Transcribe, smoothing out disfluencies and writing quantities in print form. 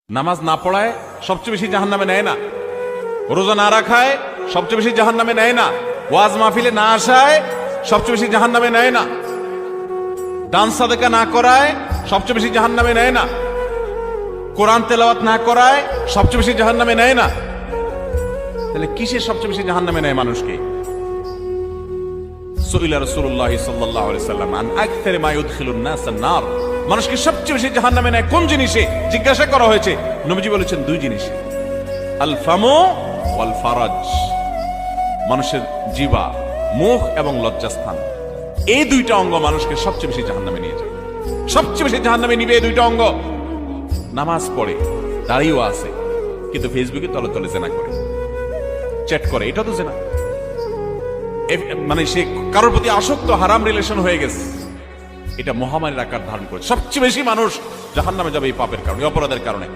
নামাজ না পড়ায় সবচেয়ে বেশি জাহান্নামে নেয় না, রোজা না রাখায় সবচেয়ে বেশি জাহান্নামে নেয় না, ওয়াজ মাহফিলে না আসায় সবচেয়ে বেশি জাহান্নামে নেয় না, দান সাদেকা না করায় সবচেয়ে বেশি জাহান্নামে নেয় না, কোরআন তেলাওয়াত না করায় সবচেয়ে বেশি জাহান্নামে নেয় না। তাহলে কিসের সবচেয়ে বেশি জাহান্নামে নেয় মানুষকে? সুইলা রাসূলুল্লাহ সাল্লাল্লাহু আলাইহি সাল্লাম আন আকসারি মা ইউদখিলুন নাস আন-নার, মানুষকে সবচেয়ে বেশি জাহান্নামে নেয় কোন জিনিসে জিজ্ঞাসা করা হয়েছে। নবীজি বলেছেন দুই জিনিস, আল ফামু ওয়াল ফারাজ, মানুষের জিহ্বা, মুখ এবং লজ্জাস্থান, এই দুইটা অঙ্গ মানুষকে সবচেয়ে বেশি জাহান্নামে নিয়ে যায়। সবচেয়ে বেশি জাহান্নামে নিবে এই দুইটা অঙ্গ। নামাজ পড়ে, দাঁড়িয়েও আছে, কিন্তু ফেসবুকে তলে তলে জেনা করে, চ্যাট করে, এটা তো জেনা। মানে সে কারোর প্রতি আসক্ত, হারাম রিলেশন হয়ে গেছে, এটা মহামারীর আকার ধারণ করে। সবচেয়ে বেশি মানুষ জাহান্নামে যাবে এই পাপের কারণে, অপরাধের কারণে।